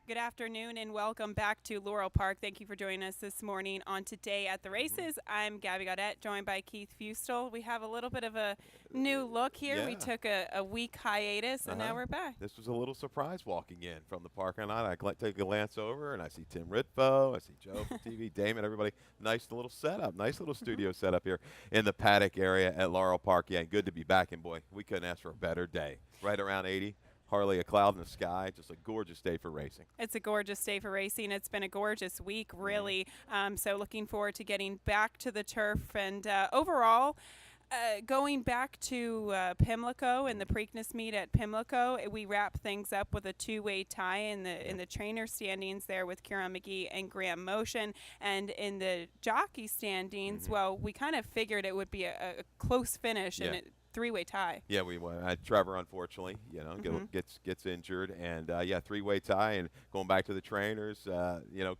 Good afternoon and welcome back to Laurel Park. Thank you for joining us this morning on Today at the Races. I'm Gabby Gaudette, joined by Keith Fustel. We have a little bit of a new look here. Yeah. We took a week hiatus and now we're back. This was a little surprise walking in from the parking lot. I take a glance over and I see Tim Ritvo, I see Joe from TV, Damon, everybody. Nice little setup, nice little studio setup here in the paddock area at Laurel Park. Yeah, good to be back, and boy, we couldn't ask for a better day. Right around 80. Hardly a cloud in the sky, just a gorgeous day for racing. It's a gorgeous day for racing. It's been a gorgeous week, really. So looking forward to getting back to the turf. And overall, going back to Pimlico and the Preakness meet at Pimlico, we wrap things up with a two-way tie in the trainer standings there with Kieran McGee and Graham Motion. And in the jockey standings, well, we kind of figured it would be a close finish, and it three-way tie. Yeah, we Trevor, unfortunately, gets injured, and three-way tie. And going back to the trainers,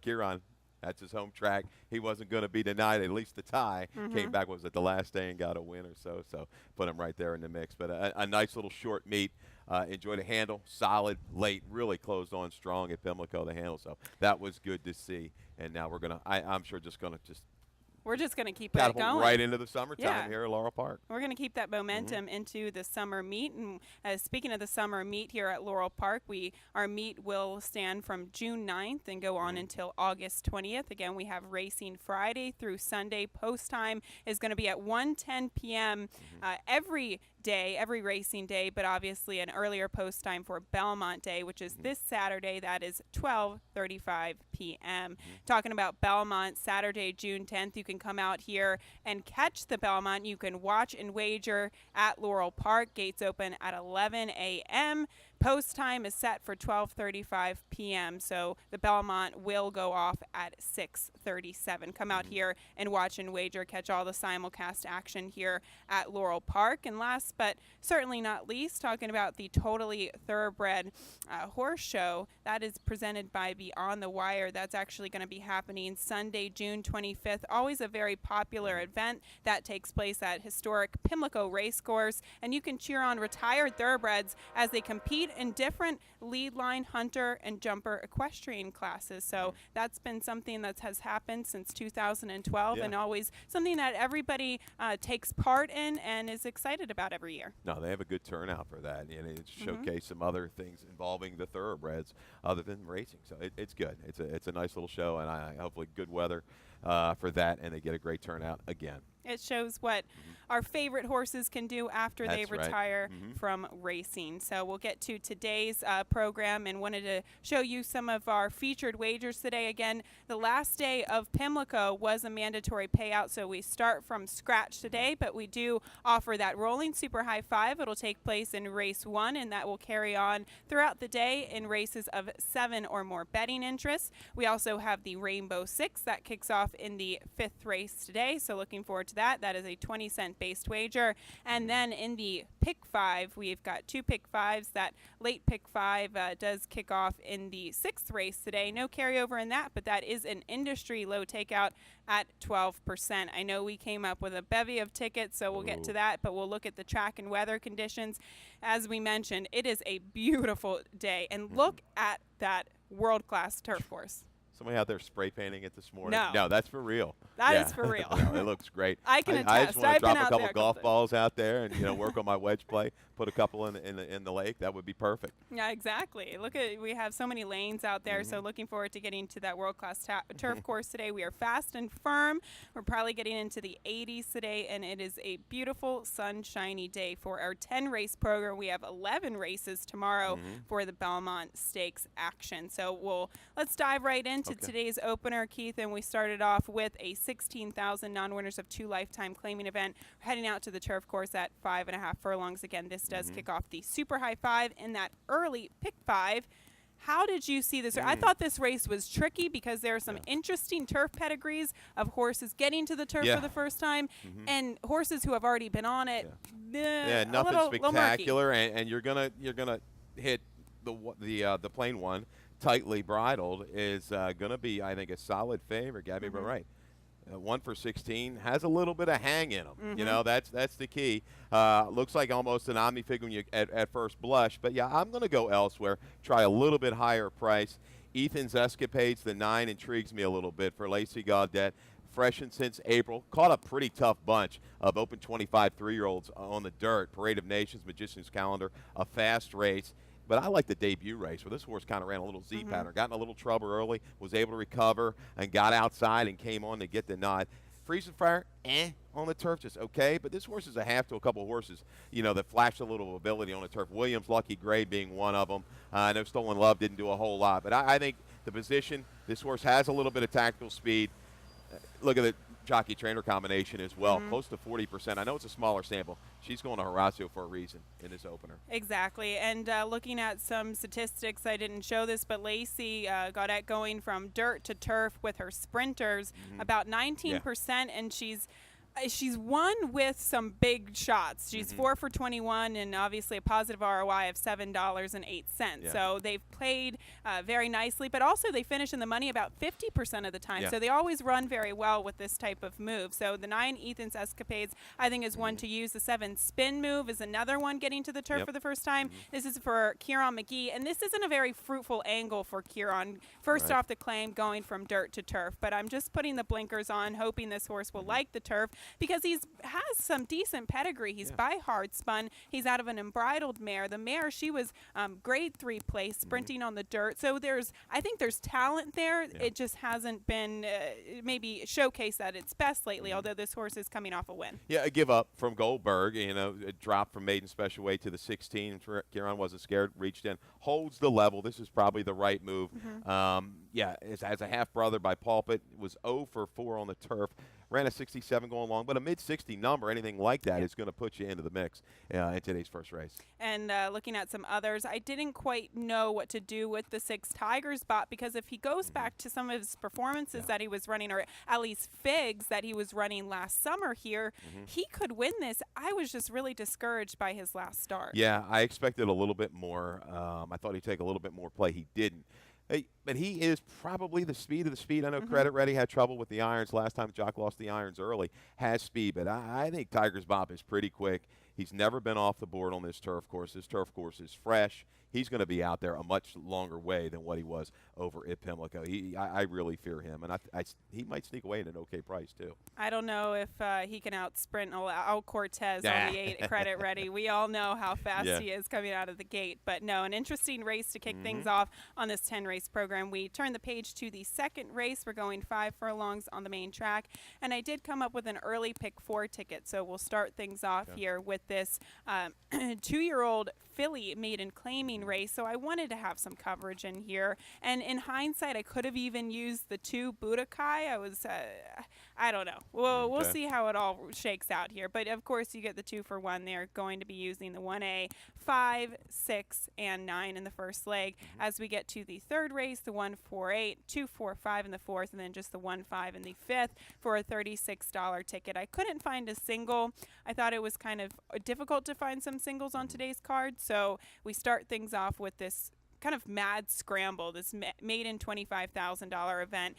Kieran, that's his home track. He wasn't going to be denied at least the tie. Came back, was it the last day, and got a win or so. So put him right there in the mix. But a nice little short meet. Enjoyed the handle, solid, late, really closed on strong at Pimlico, the handle. So that was good to see. And now I'm sure we're just going to keep it going. Right into the summertime here at Laurel Park. We're going to keep that momentum into the summer meet. And speaking of the summer meet here at Laurel Park, our meet will stand from June 9th and go on until August 20th. Again, we have racing Friday through Sunday. Post time is going to be at 1:10 p.m. Every day, every racing day, but obviously an earlier post time for Belmont Day, which is this Saturday. That is 12:35 p.m. Talking about Belmont, Saturday, June 10th, you can come out here and catch the Belmont. You can watch and wager at Laurel Park. Gates open at 11 a.m. Post time is set for 12:35 p.m. So the Belmont will go off at 6:37. Come out here and watch and wager, catch all the simulcast action here at Laurel Park. And last but certainly not least, talking about the Totally Thoroughbred Horse Show. That is presented by Beyond the Wire. That's actually going to be happening Sunday, June 25th. Always a very popular event that takes place at historic Pimlico Racecourse. And you can cheer on retired thoroughbreds as they compete in different lead line, hunter, and jumper equestrian classes. So that's been something that has happened since 2012 and always something that everybody takes part in and is excited about every year. No, they have a good turnout for that, and it showcase some other things involving the thoroughbreds other than racing. So it's good. It's a nice little show, and hopefully good weather for that, and they get a great turnout again. It shows what our favorite horses can do after they retire from racing. So we'll get to today's program and wanted to show you some of our featured wagers today. Again, the last day of Pimlico was a mandatory payout, so we start from scratch today, but we do offer that rolling super high five. It'll take place in race 1, and that will carry on throughout the day in races of 7 or more betting interests. We also have the Rainbow 6 that kicks off in the 5th race today, so looking forward to that. That is a 20-cent based wager. And then in the pick 5, we've got 2 pick 5s. That late pick 5 does kick off in the 6th race today. No carryover in that, but that is an industry low takeout at 12%. I know we came up with a bevy of tickets, so we'll get to that, but we'll look at the track and weather conditions. As we mentioned, it is a beautiful day, and look at that world-class turf course. Somebody out there spray painting it this morning? No, that's for real. That is for real. No, it looks great. I can attest. I just want to drop a couple golf times. balls out there and work on my wedge play. Put a couple in the lake. That would be perfect. Yeah, exactly. We have so many lanes out there. So looking forward to getting to that world-class turf course today. We are fast and firm. We're probably getting into the 80s today, and it is a beautiful, sunshiny day for our 10-race program. We have 11 races tomorrow for the Belmont Stakes action. So let's dive right into today's opener, Keith, and we started off with a 16,000 non-winners of 2 lifetime claiming event. We're heading out to the turf course at 5.5 furlongs. Again, this does kick off the super high 5 in that early pick 5. How did you see this? I thought this race was tricky because there are some interesting turf pedigrees of horses getting to the turf for the first time and horses who have already been on it. Nothing spectacular, and you're gonna hit the plain one tightly bridled is going to be, I think, a solid favorite. Gabby, but right. 1 for 16, has a little bit of hang in him. You Mm-hmm. know, that's the key. Looks like almost an omni-fig when you at first blush. But, yeah, I'm going to go elsewhere, try a little bit higher price. Ethan's Escapades, the 9, intrigues me a little bit for Lacey Gaudette. Freshened since April. Caught a pretty tough bunch of Open 25 3-year-olds on the dirt. Parade of Nations, Magician's Calendar, a fast race. But I like the debut race where this horse kind of ran a little Z pattern, got in a little trouble early, was able to recover, and got outside and came on to get the nod. Freeze and Fire, on the turf, just okay. But this horse is a half to a couple of horses, that flashed a little ability on the turf. Williams, Lucky Gray being one of them. I know Stolen Love didn't do a whole lot. But I think the position, this horse has a little bit of tactical speed. Look at the jockey-trainer combination as well, close to 40%. I know it's a smaller sample. She's going to Horacio for a reason in this opener. Exactly. And looking at some statistics, I didn't show this, but Lacey got at going from dirt to turf with her sprinters about 19%, and she's won with some big shots. She's 4 for 21 and obviously a positive ROI of $7.08. Yeah. So they've played very nicely, but also they finish in the money about 50% of the time. Yeah. So they always run very well with this type of move. So the 9 Ethan's Escapades, I think, is one to use. The 7 Spin Move is another one getting to the turf for the first time. This is for Kieran McGee, and this isn't a very fruitful angle for Kieran. First off the claim, going from dirt to turf, but I'm just putting the blinkers on, hoping this horse will like the turf, because he has some decent pedigree. He's by Hard Spun. He's out of an unbridled mare. The mare, she was grade 3 place, sprinting on the dirt. So I think there's talent there. Yeah. It just hasn't been maybe showcased at its best lately, although this horse is coming off a win. Yeah, a give up from Goldberg. It dropped from maiden special weight to the 16. Kieran wasn't scared, reached in, holds the level. This is probably the right move. As a half brother by Pulpit, was 0 for 4 on the turf. Ran a 67 going long, but a mid-60 number, anything like that, is going to put you into the mix in today's first race. And looking at some others, I didn't quite know what to do with the 6 Tigers bot, because if he goes back to some of his performances that he was running, or at least figs that he was running last summer here, he could win this. I was just really discouraged by his last start. Yeah, I expected a little bit more. I thought he'd take a little bit more play. He didn't. But he is probably the speed of the speed. I know Credit Ready had trouble with the irons last time. Jock lost the irons early. Has speed, but I think Tiger's Bop is pretty quick. He's never been off the board on this turf course. This turf course is fresh. He's going to be out there a much longer way than what he was over at Pimlico. I really fear him, and he might sneak away at an okay price too. I don't know if he can out-sprint Cortez on the 8 Credit Ready. We all know how fast he is coming out of the gate. But no, an interesting race to kick things off on this 10-race program. We turn the page to the second race. We're going 5 furlongs on the main track. And I did come up with an early pick 4 ticket. So we'll start things off here with this 2-year-old filly maiden claiming race. So I wanted to have some coverage in here. And in hindsight, I could have even used the 2 Budokai. I don't know. We'll see how it all shakes out here. But of course, you get the 2 for 1. They're going to be using the 1A, 5, 6, and 9 in the first leg. As we get to the third race, the 1, 4, 8, 2, 4, 5 in the fourth, and then just the 1, 5 in the fifth for a $36 ticket. I couldn't find a single. I thought it was kind of difficult to find some singles on today's card. So we start things off with this kind of mad scramble, this maiden $25,000 event.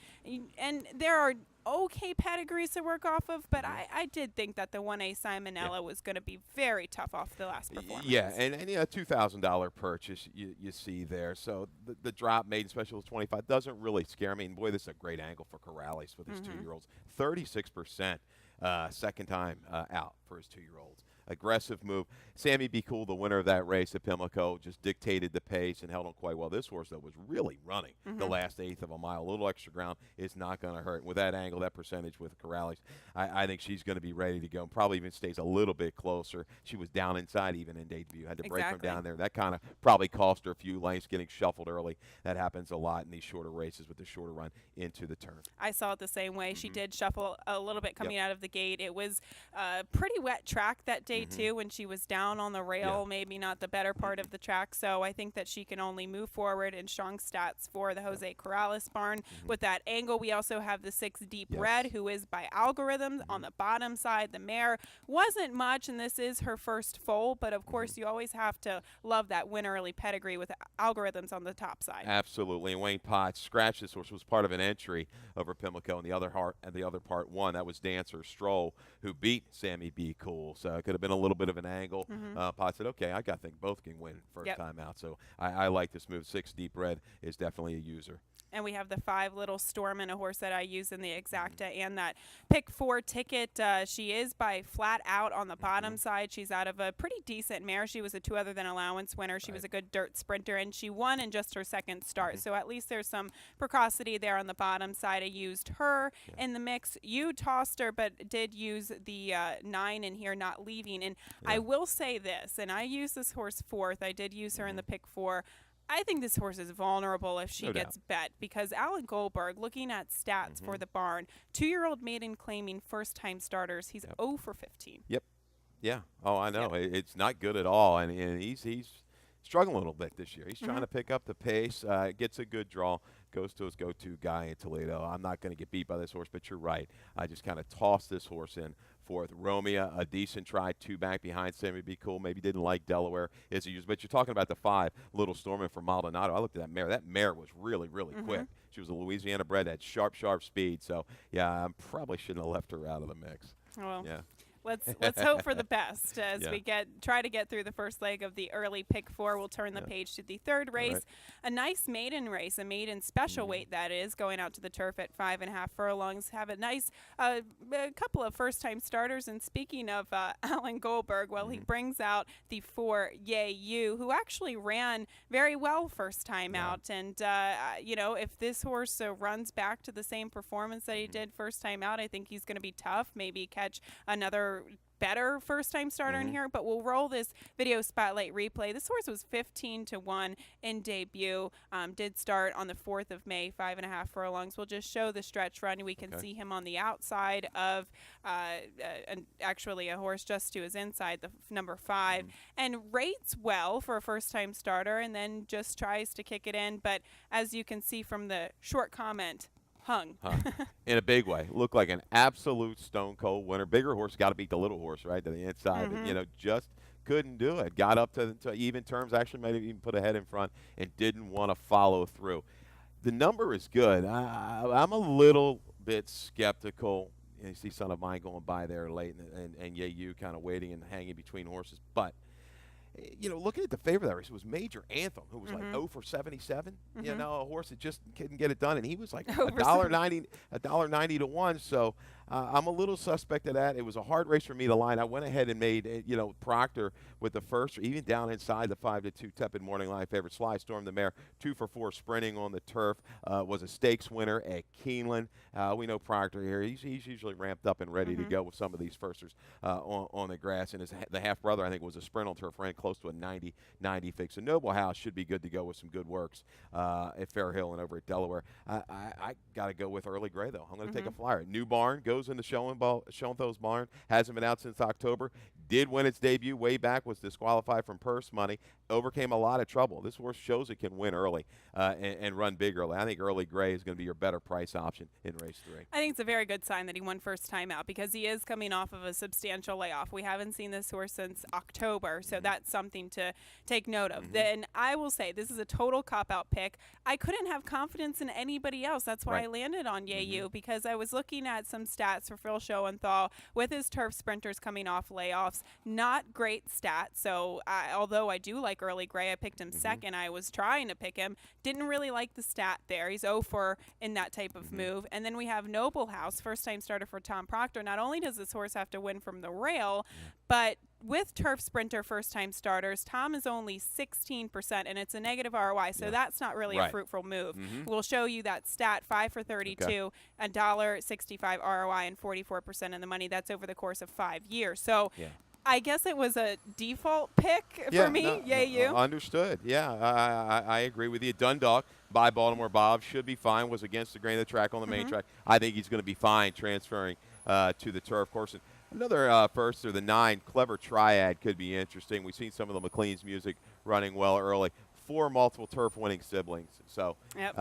And there are okay pedigrees to work off of, but I did think that the 1A Simonella was going to be very tough off the last performance. Yeah, and a $2,000 purchase you see there. So the drop maiden special is 25 doesn't really scare me. And boy, this is a great angle for Corrales with his 2-year-olds. 36% second time out for his 2-year-olds. Aggressive move. Sammy Be Cool, the winner of that race at Pimlico, just dictated the pace and held on quite well. This horse, though, was really running the last eighth of a mile. A little extra ground is not going to hurt. With that angle, that percentage with Corrales, I think she's going to be ready to go. Probably even stays a little bit closer. She was down inside even in debut. Had to break from down there. That kind of probably cost her a few lengths getting shuffled early. That happens a lot in these shorter races with the shorter run into the turn. I saw it the same way. She did shuffle a little bit coming out of the gate. It was a pretty wet track that day day too when she was down on the rail, maybe not the better part of the track. So I think that she can only move forward in strong stats for the Jose Corrales barn. With that angle, we also have the 6 Deep Red, who is by algorithms on the bottom side. The mare wasn't much, and this is her first foal, but of course you always have to love that win early pedigree with algorithms on the top side. Absolutely. And Wayne Potts scratched this horse, was part of an entry over Pimlico, and the other part won. That was Dancer Stroll, who beat Sammy B. Cool. So it could have been a little bit of an angle. Potts said, okay, I think both can win first time out. So I like this move. 6 Deep Red is definitely a user. And we have the 5 Little Storm, a horse that I use in the Exacta, and that pick 4 ticket. She is by flat out on the bottom side. She's out of a pretty decent mare. She was a 2 other than allowance winner. She was a good dirt sprinter, and she won in just her second start. So at least there's some precocity there on the bottom side. I used her in the mix. You tossed her, but did use the 9 in here, not leaving. And I will say this, and I used this horse 4th. I did use her in the pick 4. I think this horse is vulnerable if she gets bet, because Alan Goldberg, looking at stats for the barn, 2-year-old maiden claiming first-time starters, he's 0 for 15. Yep. Yeah. Oh, I know. It's not good at all, and he's struggling a little bit this year. He's trying to pick up the pace, gets a good draw, goes to his go-to guy in Toledo. I'm not going to get beat by this horse, but you're right. I just kind of tossed this horse in 4th. Romeo, a decent try, 2 back behind Sammy B. Cool. Maybe didn't like Delaware as he used. But you're talking about the 5, Little Storm from Maldonado. I looked at that mare. That mare was really, really quick. She was a Louisiana bred, had sharp speed. So, yeah, I probably shouldn't have left her out of the mix. Well, yeah. Let's hope for the best as we try to get through the first leg of the early pick 4. We'll turn the page to the 3rd race, a nice maiden race, a maiden special weight that is, going out to the turf at 5.5 furlongs. Have a nice a couple of first-time starters. And speaking of Alan Goldberg, well, he brings out the 4 Yay You, who actually ran very well first time out. And you know, if this horse runs back to the same performance that he did first time out, I think he's going to be tough. Maybe catch another better first-time starter in here, but we'll roll this video spotlight replay. This horse was 15-1 in debut. Did start on the 4th of May, 5.5 furlongs. We'll just show the stretch run. We can see him on the outside of actually a horse just to his inside, the number 5, and rates well for a first-time starter, and then just tries to kick it in. But as you can see from the short comment, hung. In a big way. Looked like an absolute stone cold winner. Bigger horse got to beat the little horse, right, to the inside. But, you know, just couldn't do it. Got up to even terms, actually might have even put a head in front and didn't want to follow through. The number is good. I'm a little bit skeptical. You see Son of Mine going by there late, and you kind of waiting and hanging between horses. But, you know, looking at the favorite of that race, it was Major Anthem, who was like 0 for 77. You know, a horse that just couldn't get it done, and he was like $1.90 to 1. So I'm a little suspect of that. It was a hard race for me to line. I went ahead and made, you know, Proctor with the first, or even down inside the 5-2 tepid morning line favorite. Sly Storm, the mare, 2 for 4 sprinting on the turf, was a stakes winner at Keeneland. We know Proctor here. He's usually ramped up and ready to go with some of these firsters on the grass. And the half brother, I think, was a sprint on turf, ran close to a 90 fix. So Noble House should be good to go with some good works at Fair Hill and over at Delaware. I got to go with Early Gray, though. I'm going to take a flyer. New barn goes into Schoenfeld's barn. Hasn't been out since October. Did win its debut way back, was disqualified from purse money, overcame a lot of trouble. This horse shows it can win early and run big early. I think Early Gray is going to be your better price option in race 3. I think it's a very good sign that he won first time out, because he is coming off of a substantial layoff. We haven't seen this horse since October, so that's something to take note of. Then I will say this is a total cop-out pick. I couldn't have confidence in anybody else. That's why I landed on Yeyu, because I was looking at some stats for Phil Schoenthal with his turf sprinters coming off layoffs. Not great stats. So although I do like Early Gray, I picked him second. I was trying to pick him. Didn't really like the stat there. He's 0 for in that type of move. And then we have Noble House, first-time starter for Tom Proctor. Not only does this horse have to win from the rail, but with turf sprinter first-time starters, Tom is only 16%, and it's a negative ROI, so that's not really a fruitful move. We'll show you that stat, 5 for 32, $1.65 ROI, and 44% in the money. That's over the course of 5 years. So I guess it was a default pick for me. You. Understood. Yeah, I agree with you. Dundalk by Baltimore Bob should be fine. Was against the grain of the track on the main track. I think he's going to be fine transferring to the turf course. And Another first or the 9, Clever Triad could be interesting. We've seen some of the McLean's music running well early. 4 multiple turf winning siblings. So Yep.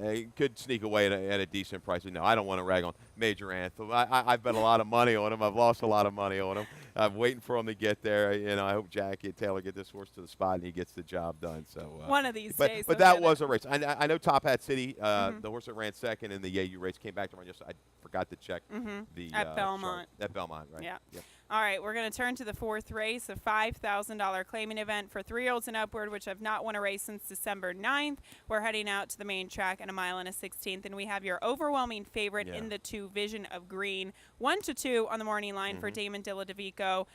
it could sneak away at a decent price. No, I don't want to rag on Major Anthem. I've bet a lot of money on him. I've lost a lot of money on him. I'm waiting for him to get there. I hope Jackie and Taylor get this horse to the spot and he gets the job done. So one of these but, days. But that was a race. I know Top Hat City, the horse that ran second in the Yayu race, came back to run yesterday. I forgot to check the at Belmont. Chart. At Belmont, right? Yeah. Yep. All right, we're going to turn to the 4th race, a $5,000 claiming event for 3-year-olds and upward, which have not won a race since December 9th. We're heading out to the main track in 1 1/16, and we have your overwhelming favorite in the 2, Vision of Green, 1-2 on the morning line for Damon Dilladovico.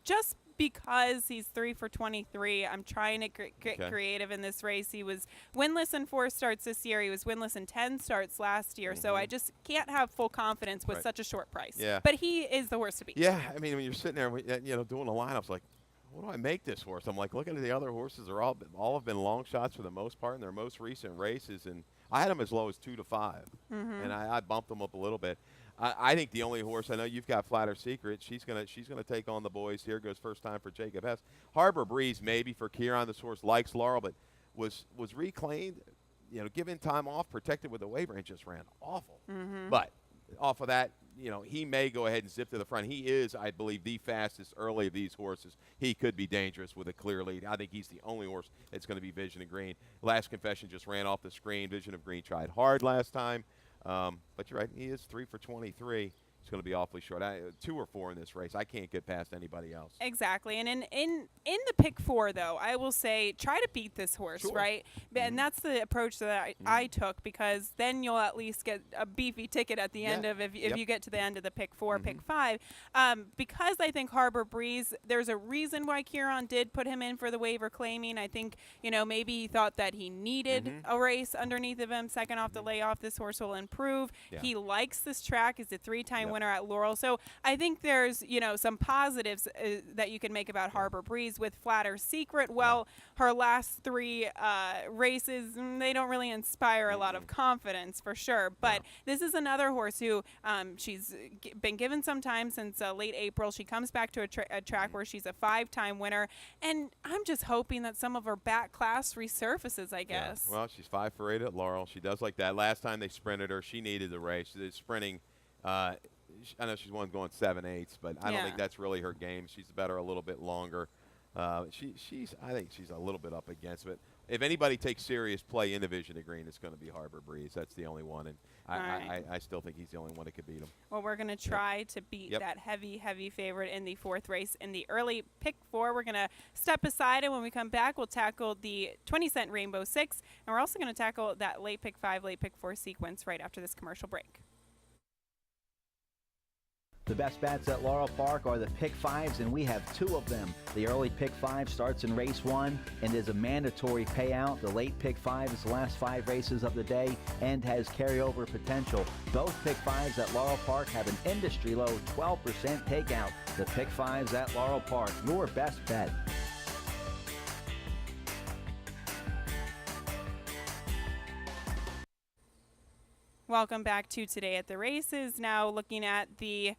Just because he's 3 for 23, I'm trying to get creative in this race. He was winless in 4 starts this year. He was winless in 10 starts last year. So I just can't have full confidence with such a short price. Yeah. But he is the horse to beat. Yeah, I mean, when you're sitting there, doing the lineups, like, what do I make this horse? I'm like looking at the other horses. They're all have been long shots for the most part in their most recent races, and I had them as low as 2 to 5, and I bumped them up a little bit. I think the only horse, I know you've got Flatter Secret. She's gonna take on the boys. Here goes first time for Jacob Hess. Harbor Breeze maybe for Kieran. This horse likes Laurel, but was reclaimed, given time off, protected with a waiver, and just ran awful. But off of that, he may go ahead and zip to the front. He is, I believe, the fastest early of these horses. He could be dangerous with a clear lead. I think he's the only horse that's going to be Vision of Green. Last Confession just ran off the screen. Vision of Green tried hard last time. But you're right, he is 3 for 23. It's going to be awfully short. 2 or 4 in this race. I can't get past anybody else. Exactly. And in the pick 4, though, I will say try to beat this horse, right? And that's the approach that I took, because then you'll at least get a beefy ticket at the end of if you get to the end of the pick 4, pick 5. Because I think Harbor Breeze, there's a reason why Kieran did put him in for the waiver claiming. I think, maybe he thought that he needed a race underneath of him. Second off the layoff, this horse will improve. Yeah. He likes this track. He's a 3-time winner at Laurel. So I think there's, some positives that you can make about Harbor Breeze. With Flatter Secret, well, her last 3 races, they don't really inspire a lot of confidence for sure. But this is another horse who she's been given some time since late April. She comes back to a track where she's a 5-time winner. And I'm just hoping that some of her back class resurfaces, I guess. Yeah. Well, she's 5 for 8 at Laurel. She does like that. Last time they sprinted her, she needed the race. The sprinting, I know she's one going 7/8, but I don't think that's really her game. She's better a little bit longer. I think she's a little bit up against it. If anybody takes serious play in Vision of Green, it's going to be Harbor Breeze. That's the only one, and I still think he's the only one that could beat him. Well, we're going to try to beat that heavy favorite in the 4th race. In the early pick 4, we're going to step aside, and when we come back, we'll tackle the 20-cent Rainbow 6, and we're also going to tackle that late pick 5, late pick 4 sequence right after this commercial break. The best bets at Laurel Park are the pick 5s, and we have 2 of them. The early pick 5 starts in race 1 and is a mandatory payout. The late pick 5 is the last 5 races of the day and has carryover potential. Both pick 5s at Laurel Park have an industry low 12% takeout. The pick 5s at Laurel Park, your best bet. Welcome back to Today at the Races. Now looking at the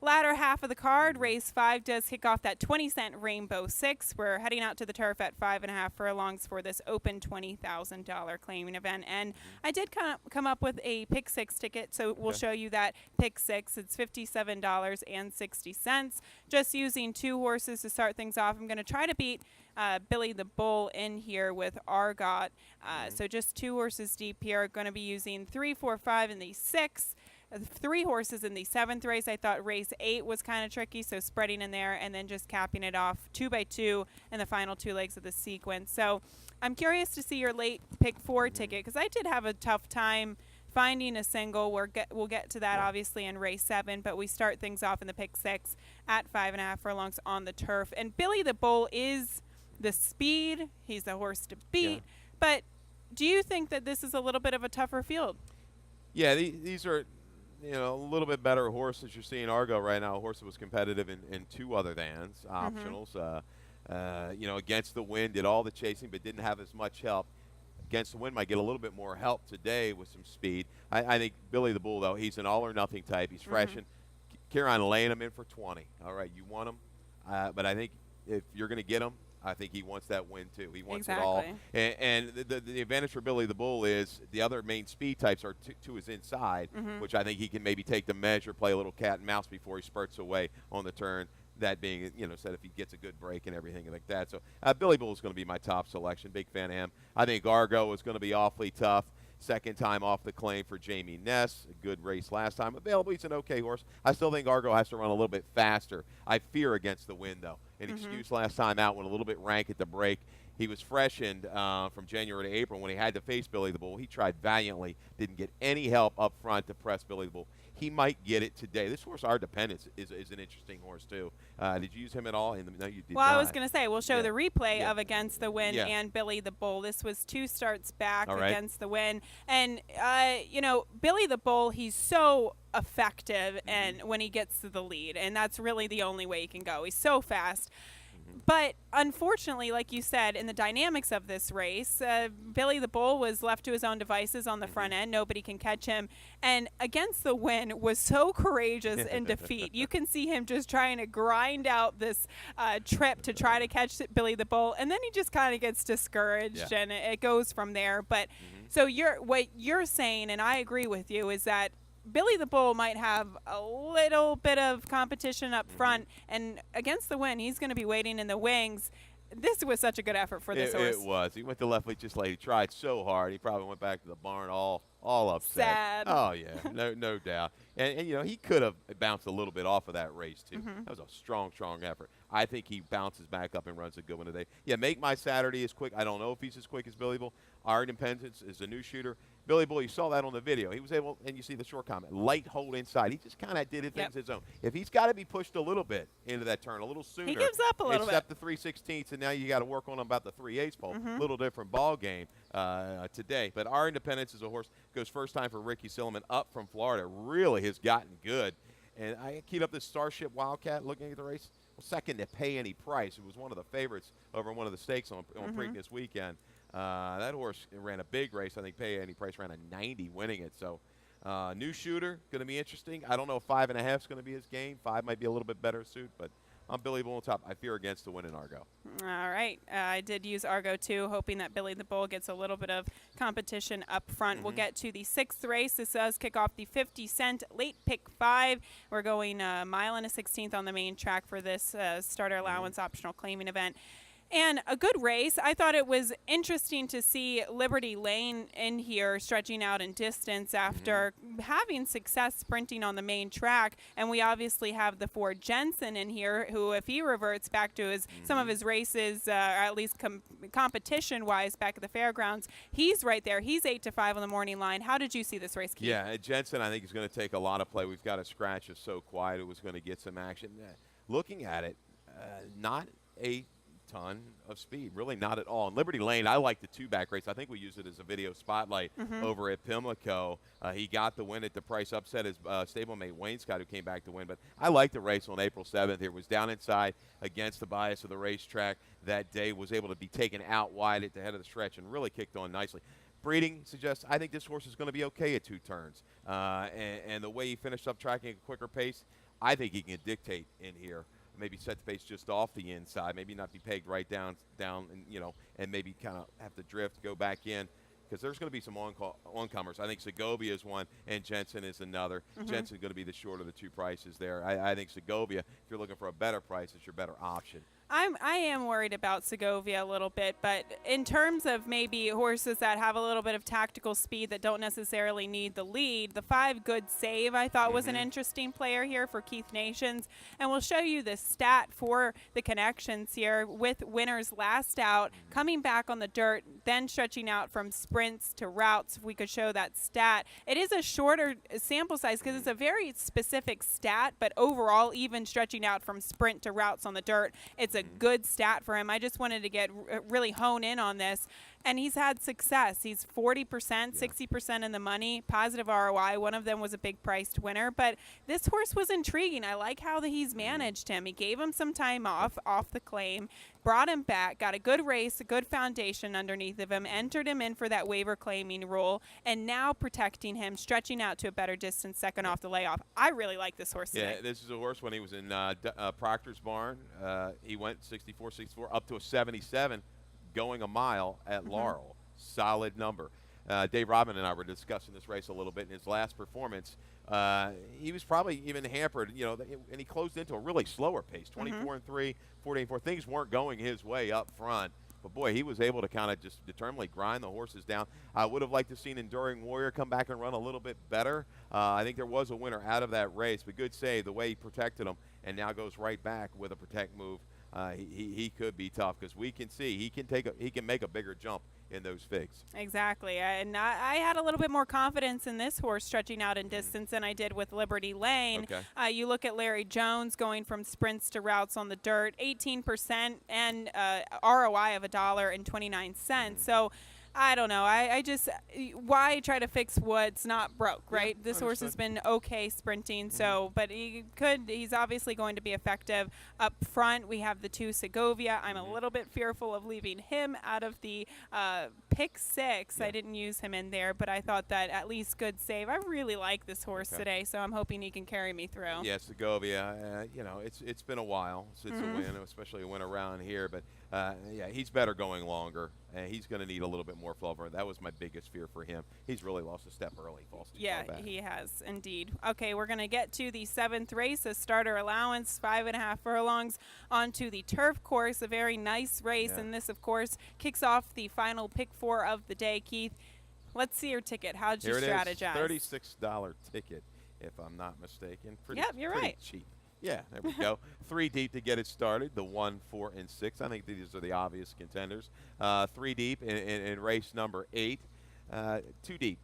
latter half of the card, race 5 does kick off that 20-cent Rainbow 6. We're heading out to the turf at 5.5 furlongs for this open $20,000 claiming event. And I did come up with a pick 6 ticket, so we'll show you that pick 6. It's $57.60. Just using 2 horses to start things off. I'm going to try to beat Billy the Bull in here with Argot. So just 2 horses deep here. Going to be using 3, 4, 5 in the 6. 3 horses in the 7th race. I thought race 8 was kind of tricky, so spreading in there and then just capping it off 2 by 2 in the final 2 legs of the sequence. So I'm curious to see your late pick 4 ticket, because I did have a tough time finding a single. We'll get to that obviously in race 7, but we start things off in the pick 6 at 5.5 furlongs on the turf. And Billy the Bull is the speed. He's the horse to beat. But do you think that this is a little bit of a tougher field? Yeah, these are a little bit better horses. You're seeing Argo right now, a horse that was competitive in 2 other than optionals. Against the wind, did all the chasing, but didn't have as much help. Against the wind might get a little bit more help today with some speed. I think Billy the Bull, though, he's an all-or-nothing type. He's fresh and Kieran laying him in for 20. All right, you want him, but I think if you're going to get him, I think he wants that win too. He wants it all. And the advantage for Billy the Bull is the other main speed types are to his inside, which I think he can maybe take the measure, play a little cat and mouse before he spurts away on the turn. That being, said if he gets a good break and everything like that. So Billy Bull is going to be my top selection. Big fan of him. I think Argo is going to be awfully tough. Second time off the claim for Jamie Ness. A good race last time. Available, he's an okay horse. I still think Argo has to run a little bit faster. I fear against the wind, though. An excuse last time out went a little bit rank at the break. He was freshened from January to April when he had to face Billy the Bull. He tried valiantly, didn't get any help up front to press Billy the Bull. He might get it today. This horse, Our Dependence, is an interesting horse, too. Did you use him at all? No, you did not. I was going to say, we'll show the replay of Against the Wind and Billy the Bull. This was 2 starts back Against the Wind. And, Billy the Bull, he's so effective and when he gets to the lead, and that's really the only way he can go. He's so fast. But unfortunately, like you said, in the dynamics of this race, Billy the Bull was left to his own devices on the front end. Nobody can catch him. And Against the Wind was so courageous in defeat. You can see him just trying to grind out this trip to try to catch Billy the Bull. And then he just kind of gets discouraged, and it goes from there. But so what you're saying, and I agree with you, is that Billy the Bull might have a little bit of competition up front, and Against the Wind, he's going to be waiting in the wings. This was such a good effort for this horse. It was. He went to left, just like he tried so hard. He probably went back to the barn all upset. Sad. Oh yeah, no doubt. And he could have bounced a little bit off of that race too. That was a strong effort. I think he bounces back up and runs a good one today. Yeah, Make My Saturday is quick. I don't know if he's as quick as Billy Bull. Our Independence is a new shooter. Billy Bull, you saw that on the video. He was able, and you see the short comment, light hold inside. He just kind of did things his own. If he's got to be pushed a little bit into that turn, a little sooner. He gives up a little bit. Except the 3/16, and now you got to work on about the 3/8 pole. A little different ball game today. But Our Independence is a horse, goes first time for Ricky Silliman up from Florida. Really has gotten good. And I keyed up this Starship Wildcat looking at the race. Well, second to Pay Any Price. It was one of the favorites over one of the stakes on Preakness weekend. That horse ran a big race. I think Pay Any Price ran a 90 winning it. So new shooter, going to be interesting. I don't know if 5.5 is going to be his game. 5 might be a little bit better suit, but I'm Billy Bull on top. I fear Against the Wind in Argo. All right. I did use Argo, too, hoping that Billy the Bull gets a little bit of competition up front. We'll get to the 6th race. This does kick off the 50-cent late pick 5. We're going a mile and a 16th on the main track for this starter allowance optional claiming event. And a good race. I thought it was interesting to see Liberty Lane in here stretching out in distance after having success sprinting on the main track. And we obviously have the 4 Jensen in here, who, if he reverts back to his some of his races, or at least competition-wise back at the fairgrounds, he's right there. He's 8-5 on the morning line. How did you see this race, Keith? Yeah, Jensen, I think, is going to take a lot of play. We've got a scratch of So Quiet who was going to get some action. Looking at it, not a ton of speed, really not at all. And Liberty Lane, I like the 2-back race. I think we used it as a video spotlight over at Pimlico. He got the win at the price, upset his stablemate Wayne Scott, who came back to win. But I like the race on April 7th. It was down inside against the bias of the racetrack that day, was able to be taken out wide at the head of the stretch and really kicked on nicely. Breeding suggests I think this horse is going to be okay at 2 turns. And the way he finished up tracking at a quicker pace, I think he can dictate in here. Maybe set the pace just off the inside, maybe not be pegged right down, and and maybe kind of have to drift, go back in, because there's going to be some oncomers. I think Segovia is one, and Jensen is another. Jensen's going to be the short of the 2 prices there. I think Segovia, if you're looking for a better price, is your better option. I am worried about Segovia a little bit, but in terms of maybe horses that have a little bit of tactical speed that don't necessarily need the lead, the 5 Good Save I thought was an interesting player here for Keith Nations. And we'll show you the stat for the connections here with winners last out, coming back on the dirt, then stretching out from sprints to routes. If we could show that stat. It is a shorter sample size because it's a very specific stat, but overall, even stretching out from sprint to routes on the dirt, it's a good stat for him. I just wanted to really hone in on this. And he's had success. He's 40%, 60% in the money, positive ROI. One of them was a big priced winner. But this horse was intriguing. I like how he's managed him. He gave him some time off the claim, brought him back, got a good race, a good foundation underneath of him, entered him in for that waiver claiming role, and now protecting him, stretching out to a better distance second off the layoff. I really like this horse today. Yeah, this is a horse when he was in Proctor's barn. He went 64, 64, up to a 77, going a mile at Laurel. Solid number. Dave Robin and I were discussing this race a little bit in his last performance. He was probably even hampered, and he closed into a really slower pace, 24-3, 14-4. Things weren't going his way up front. But, boy, he was able to kind of just determinedly grind the horses down. I would have liked to have seen Enduring Warrior come back and run a little bit better. I think there was a winner out of that race. But good save, the way he protected him, and now goes right back with a protect move. He could be tough because we can see he can make a bigger jump in those figs. Exactly. And I had a little bit more confidence in this horse stretching out in distance than I did with Liberty Lane. Okay. You look at Larry Jones going from sprints to routes on the dirt, 18% and ROI of $1.29. So I don't know. I just, why try to fix what's not broke, right? Yeah, this horse has been okay sprinting, so, but he's obviously going to be effective up front. We have the 2 Segovia. I'm a little bit fearful of leaving him out of the pick 6. Yeah. I didn't use him in there, but I thought that at least good save. I really like this horse today, so I'm hoping he can carry me through. Yeah, Segovia, it's been a while since a win, especially a win around here, but yeah, he's better going longer, and he's going to need a little bit more flow. That was my biggest fear for him. He's really lost a step early. Yeah, he has indeed. Okay, we're going to get to the 7th race, a starter allowance, 5.5 furlongs onto the turf course, a very nice race, and this, of course, kicks off the final pick 4 of the day. Keith, let's see your ticket. How'd you strategize? Here it is, $36 ticket, if I'm not mistaken. Pretty you're right. Cheap. Yeah, there we go. 3 deep to get it started, the 1, 4, and 6. I think these are the obvious contenders. 3 deep in race number 8. 2 deep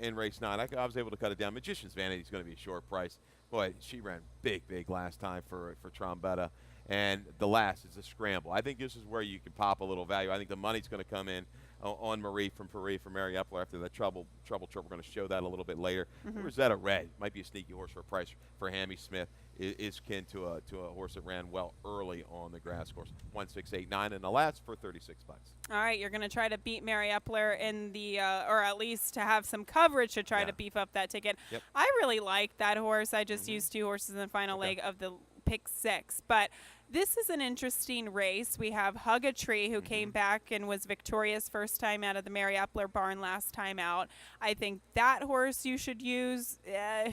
in race 9. I was able to cut it down. Magician's Vanity is going to be a short price. Boy, she ran big last time for Trombetta. And the last is a scramble. I think this is where you can pop a little value. I think the money's going to come in on Marie from Mary Epler after that trouble trip. We're going to show that a little bit later. Rosetta Red might be a sneaky horse for a price for Hammy Smith. Is kin to a horse that ran well early on the grass course. 1-6-8-9, and the last for $36. All right, you're going to try to beat Mary Epler in the, or at least to have some coverage to try to beef up that ticket. Yep. I really like that horse. I just used 2 horses in the final leg of the pick 6, but this is an interesting race. We have Hug a Tree, who came back and was victorious first time out of the Mary Epler barn last time out. I think that horse you should use.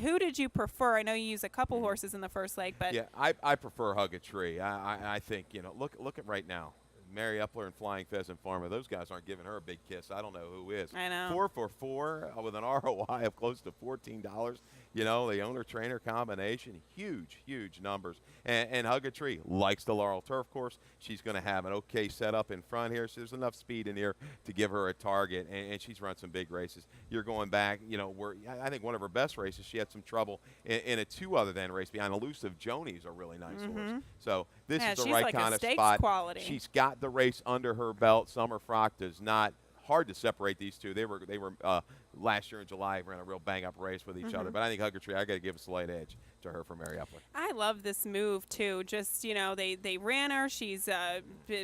Who did you prefer? I know you use a couple horses in the first leg, but yeah, I prefer Hug a Tree. I think look at right now. Mary Epler and Flying Pheasant Farmer, those guys aren't giving her a big kiss. I don't know who is. I know. 4 for 4 with an ROI of close to $14. The owner-trainer combination, huge numbers. And Hug a Tree likes the Laurel turf course. She's going to have an okay setup in front here, so there's enough speed in here to give her a target, and she's run some big races. You're going back, where I think one of her best races, she had some trouble in a 2 other than race behind. Elusive Joni's a really nice horse. So this is the right like kind a of stakes spot. Quality. She's got the race under her belt. Summer Frock does not. Hard to separate these two. They were last year in July, ran a real bang-up race with each other. But I think Hug a Tree, I got to give a slight edge to her for Mary Epler. I love this move, too. Just, they ran her. She's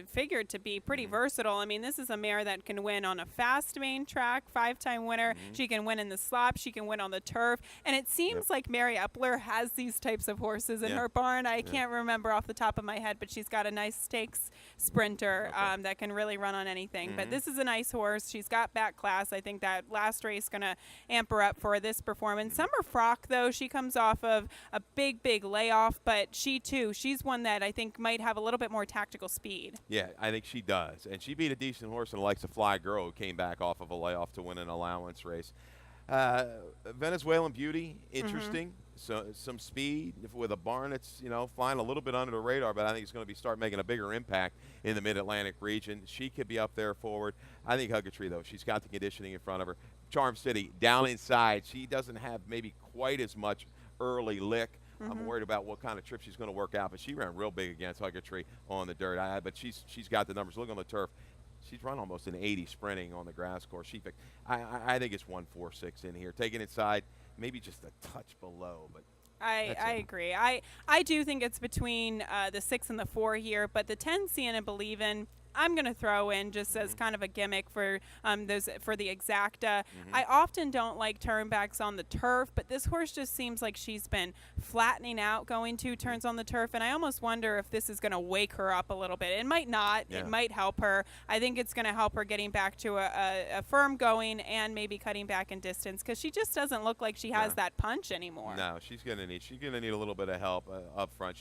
figured to be pretty versatile. I mean, this is a mare that can win on a fast main track, 5-time winner. She can win in the slop. She can win on the turf. And it seems like Mary Epler has these types of horses in her barn. I can't remember off the top of my head, but she's got a nice stakes sprinter that can really run on anything. But this is a nice horse. She's got back class. I think that last race going to amp her up for this performance. Summer Frock, though, she comes off of a big layoff, but she's one that I think might have a little bit more tactical speed. Yeah, I think she does. And she beat a decent horse and likes a Fly Girl who came back off of a layoff to win an allowance race. Venezuelan Beauty, interesting. So some speed with a barn that's flying a little bit under the radar, but I think it's going to start making a bigger impact in the Mid-Atlantic region. She could be up there forward. I think Hug a Tree, though, she's got the conditioning in front of her. Charm City down inside. She doesn't have maybe quite as much early lick. I'm worried about what kind of trip she's going to work out, but she ran real big against Hug a Tree on the dirt. But she's got the numbers. Look on the turf. She's run almost an 80 sprinting on the grass course. I think it's 146 in here. Taking inside, maybe just a touch below, but I agree. I do think it's between the 6 and the 4 here, but the 10 Seeing and Believin', I'm going to throw in just as kind of a gimmick for the exacta. I often don't like turnbacks on the turf, but this horse just seems like she's been flattening out going 2 turns on the turf, and I almost wonder if this is going to wake her up a little bit. It might not. Yeah. It might help her. I think it's going to help her getting back to a firm going and maybe cutting back in distance, because she just doesn't look like she has that punch anymore. No, she's going to need a little bit of help up front.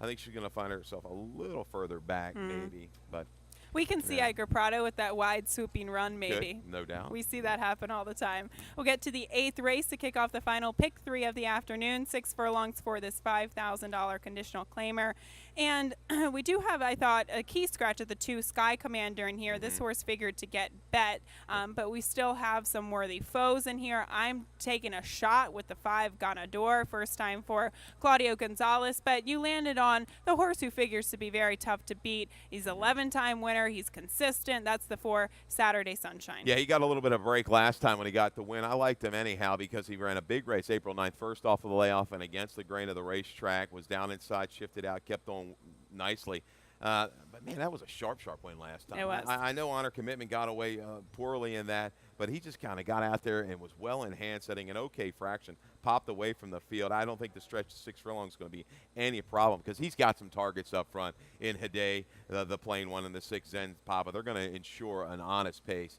I think she's going to find herself a little further back maybe, but we can see Edgar Prado with that wide swooping run, maybe. Good, no doubt. We see that happen all the time. We'll get to the 8th race to kick off the final pick 3 of the afternoon. 6 furlongs for this $5,000 conditional claimer. And we do have, I thought, a key scratch at the 2, Sky Commander in here. This horse figured to get bet, but we still have some worthy foes in here. I'm taking a shot with the 5, Ganador, first time for Claudio Gonzalez, but you landed on the horse who figures to be very tough to beat. He's 11-time winner. He's consistent. That's the 4, Saturday Sunshine. Yeah, he got a little bit of a break last time when he got the win. I liked him anyhow because he ran a big race April 9th, first off of the layoff and against the grain of the racetrack, was down inside, shifted out, kept on nicely. But, man, that was a sharp win last time. It was. I know Honor Commitment got away poorly in that, but he just kind of got out there and was well in hand, setting an okay fraction, popped away from the field. I don't think the stretch to 6 furlongs is going to be any problem because he's got some targets up front in Hade, the plain one, and the 6 Zen Papa. They're going to ensure an honest pace.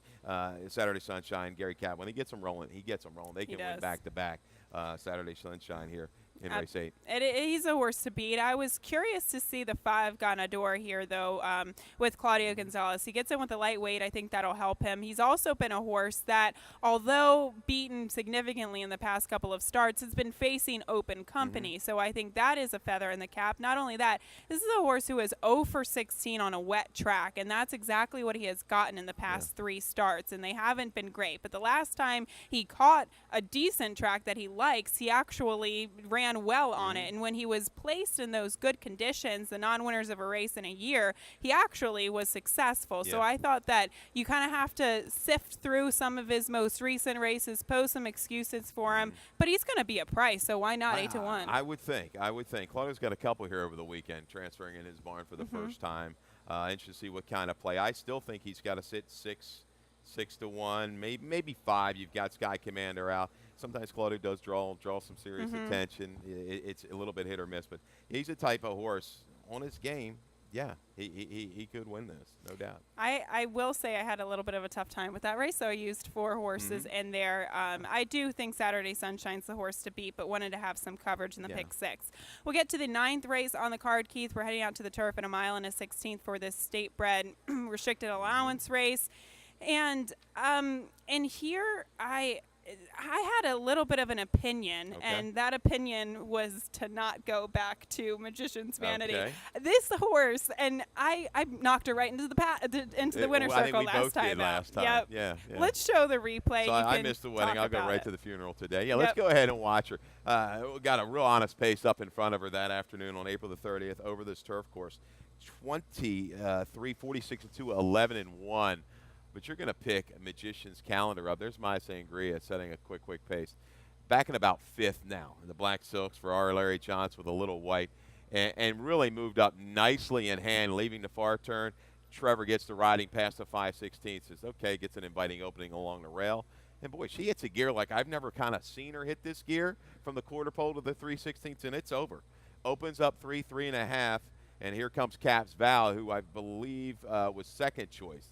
Saturday Sunshine, Gary Capp, when he gets them rolling, They can win back-to-back Saturday Sunshine here in race 8. He's a horse to beat. I was curious to see the 5, Ganador here, though, with Claudio Gonzalez. He gets in with the lightweight. I think that'll help him. He's also been a horse that, although beaten significantly in the past couple of starts, has been facing open company. So I think that is a feather in the cap. Not only that, this is a horse who is 0 for 16 on a wet track, and that's exactly what he has gotten in the past 3 starts, and they haven't been great. But the last time he caught a decent track that he likes, he actually ran well on it, and when he was placed in those good conditions, the non-winners of a race in a year, he actually was successful. So I thought that you kind of have to sift through some of his most recent races, pose some excuses for him, but he's going to be a price, so why not 8-1? I would think. Claudio's got a couple here over the weekend transferring in his barn for the first time. Interested to see what kind of play. I still think he's got to sit 6-1, maybe 5. You've got Sky Commander out. Sometimes Claudio does draw some serious attention. It's a little bit hit or miss, but he's a type of horse on his game. Yeah, he could win this, no doubt. I will say I had a little bit of a tough time with that race, so I used 4 horses in there. I do think Saturday Sunshine's the horse to beat, but wanted to have some coverage in the pick 6. We'll get to the 9th race on the card, Keith. We're heading out to the turf in 1 mile and a 16th for this state bred restricted allowance race. And in here, I had a little bit of an opinion, and that opinion was to not go back to Magician's Vanity. This horse, and I knocked her right into the winner's circle last time. Yep. Yeah. Let's show the replay. So I missed the wedding. I'll go right to the funeral today. Yeah, let's go ahead and watch her. We got a real honest pace up in front of her that afternoon on April the 30th over this turf course. 23, 46 and 2, 11-1. But you're going to pick a Magician's Calendar up. There's My Sangria setting a quick pace. Back in about 5th now in the black silks for our Larry Johnson with a little white. And really moved up nicely in hand, leaving the far turn. Trevor gets the riding past the 5/16, says, okay, gets an inviting opening along the rail. And, boy, she hits a gear like I've never kind of seen her hit this gear from the quarter pole to the 3/16, and it's over. Opens up 3.5, and here comes Caps Val, who I believe was second choice.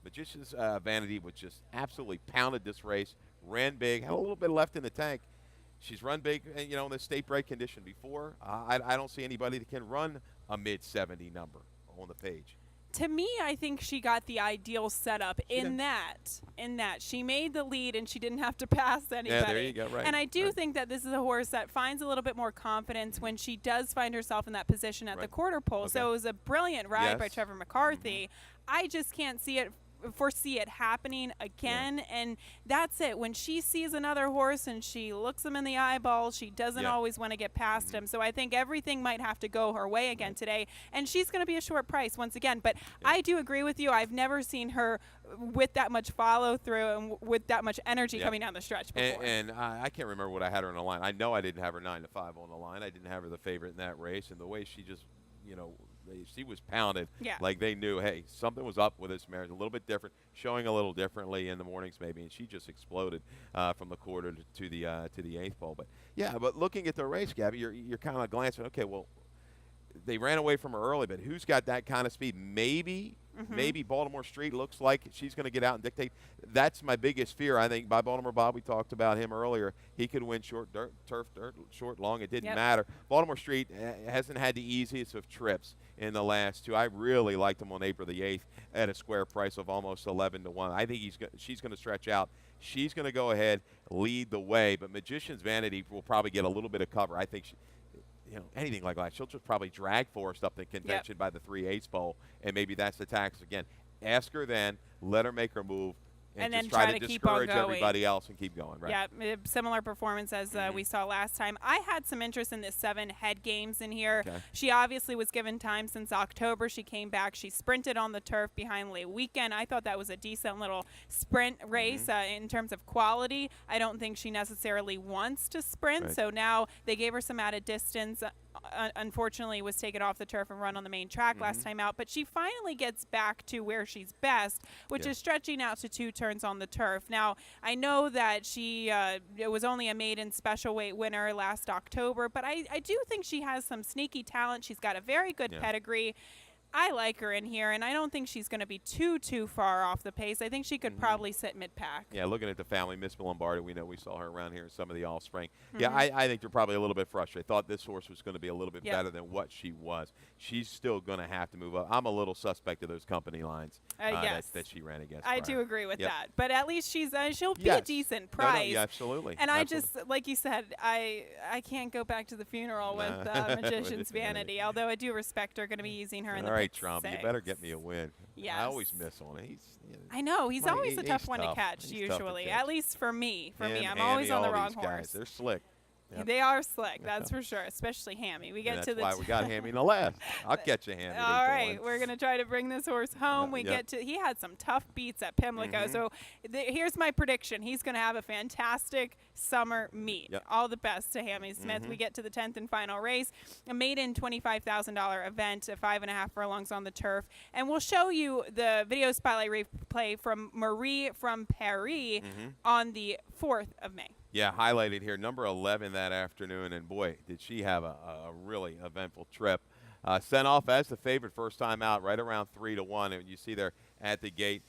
Magician's Vanity was just absolutely pounded this race, ran big, had a little bit left in the tank. She's run big, in the state break condition before. I don't see anybody that can run a mid-70 number on the page. To me, I think she got the ideal setup in that she made the lead and she didn't have to pass anybody. Yeah, there you go, right. And I do think that this is a horse that finds a little bit more confidence when she does find herself in that position at the quarter pole. So it was a brilliant ride by Trevor McCarthy. I just can't see it foresee it happening again. And that's it. When she sees another horse and she looks him in the eyeball, she doesn't always want to get past him. So I think everything might have to go her way again today. And she's going to be a short price once again. But I do agree with you. I've never seen her with that much follow through and with that much energy coming down the stretch before. And I can't remember what I had her on the line. I know I didn't have her 9-5 on the line. I didn't have her the favorite in that race. And the way she just, she was pounded. Like they knew, hey, something was up with this mare. A little bit different, showing a little differently in the mornings maybe. And she just exploded from the quarter to the eighth pole. But but looking at the race, Gabby, you're kind of glancing. Okay, well, they ran away from her early, but who's got that kind of speed? Maybe Baltimore Street looks like she's going to get out and dictate. That's my biggest fear. I think by Baltimore Bob, we talked about him earlier. He could win short dirt, turf dirt, short, long. It didn't matter. Baltimore Street hasn't had the easiest of trips in the last two. I really liked him on April the 8th at a square price of almost 11-1. I think she's going to stretch out. She's going to go ahead, lead the way, but Magician's Vanity will probably get a little bit of cover. I think anything like that, she'll just probably drag Forrest up the contention by the 3/8 pole, and maybe that's the tax again. Ask her then, let her make her move, and then just try to keep on discourage going. everybody else and keep going. Right? Yeah, similar performance as we saw last time. I had some interest in the 7 head games in here. Okay. She obviously was given time since October. She came back. She sprinted on the turf behind Late Weekend. I thought that was a decent little sprint race in terms of quality. I don't think she necessarily wants to sprint, so now they gave her some added distance. Unfortunately, was taken off the turf and run on the main track last time out, but she finally gets back to where she's best, which is stretching out to 2 turns on the turf. Now, I know that she it was only a maiden special weight winner last October, but I do think she has some sneaky talent. She's got a very good pedigree. I like her in here, and I don't think she's going to be too far off the pace. I think she could probably sit mid-pack. Yeah, looking at the family, Miss Lombardi, we know we saw her around here in some of the offspring. Yeah, I think they're probably a little bit frustrated. Thought this horse was going to be a little bit better than what she was. She's still going to have to move up. I'm a little suspect of those company lines that she ran against. I do agree with that, but at least she'll be a decent price. No, absolutely. And I just, like you said, I can't go back to the funeral with Magician's Vanity, although I do respect her. Going to be using her in the Trump, you better get me a win. Yes. I always miss on it. I know. He's always a tough one to catch, usually. At least for me. I'm always on the wrong horse. They're slick. Yep. They are slick, that's for sure, especially Hammy. We get to the that's why we got Hammy in the last. I'll catch you, Hammy. All right, we're going to try to bring this horse home. He had some tough beats at Pimlico. So here's my prediction. He's going to have a fantastic summer meet. All the best to Hammy Smith. We get to the 10th and final race, a maiden $25,000 event, 5.5 furlongs on the turf. And we'll show you the video spotlight replay from Marie from Paris on the 4th of May. Yeah, highlighted here, number 11 that afternoon, and boy, did she have a really eventful trip. Sent off as the favorite first time out, right around 3-1, and you see there at the gate,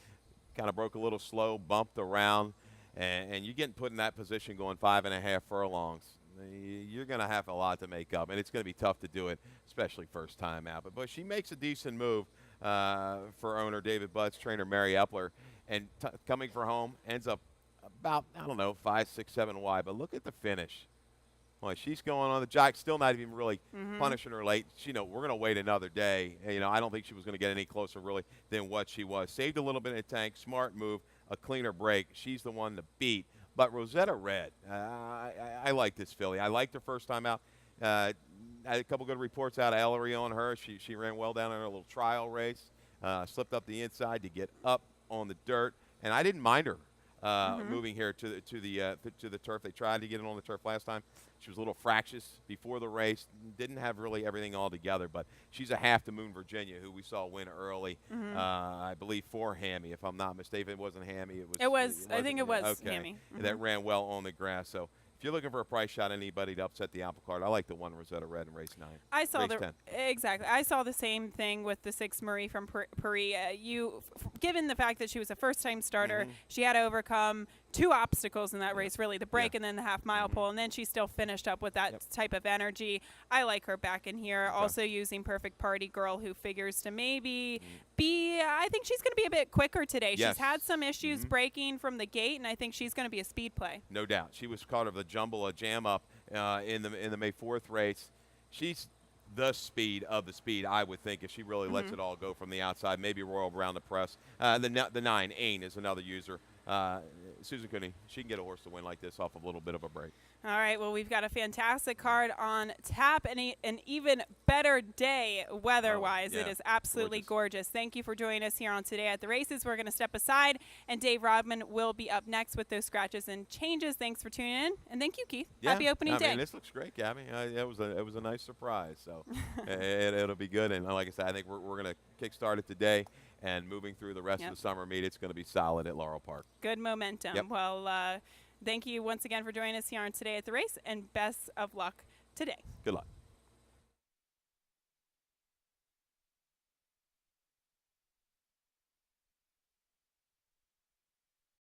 kind of broke a little slow, bumped around, and you get put in that position going 5.5 furlongs. You're going to have a lot to make up, and it's going to be tough to do it, especially first time out. But she makes a decent move for owner David Budd's trainer Mary Epler, and coming for home, ends up about, 5, 6, 7 wide. But look at the finish. Well, she's going on the jock, still not even really punishing her late. We're going to wait another day. I don't think she was going to get any closer really than what she was. Saved a little bit in the tank, smart move, a cleaner break. She's the one to beat. But Rosetta Red, I like this filly. I liked her first time out. I had a couple good reports out of Ellery on her. She ran well down in her little trial race. Slipped up the inside to get up on the dirt, and I didn't mind her. Moving here to the turf. They tried to get it on the turf last time. She was a little fractious before the race. Didn't have really everything all together, but she's a half to Moon Virginia, who we saw win early, I believe, for Hammy, if I'm not mistaken. It wasn't Hammy. I think it was Hammy. That ran well on the grass. So if you're looking for a price shot, anybody to upset the apple cart, I like the one Rosetta Red in race 9. I saw the same thing with the 6 Marie from Paris. Given the fact that she was a first-time starter, she had to overcome 2 obstacles in that race, really, the break and then the half-mile pole, and then she still finished up with that type of energy. I like her back in here, also using Perfect Party Girl, who figures to maybe I think she's going to be a bit quicker today. Yes. She's had some issues breaking from the gate, and I think she's going to be a speed play. No doubt. She was caught of a jam up in the May 4th race. She's the speed of the speed, I would think, if she really lets it all go from the outside. Maybe Royal around the press. The 9, Ain, is another user. Susan Cooney, she can get a horse to win like this off of a little bit of a break. All right, well, we've got a fantastic card on tap and an even better day weather-wise. Oh, yeah. It is absolutely gorgeous. Thank you for joining us here on Today at the Races. We're going to step aside, and Dave Rodman will be up next with those scratches and changes. Thanks for tuning in, and thank you, Keith. Yeah, Happy opening day. I mean, this looks great, Gabby. It was a nice surprise, so it'll be good. And like I said, I think we're going to kickstart it today. And moving through the rest of the summer meet, it's going to be solid at Laurel Park. Good momentum. Yep. Well, thank you once again for joining us here on Today at the Race, and best of luck today. Good luck.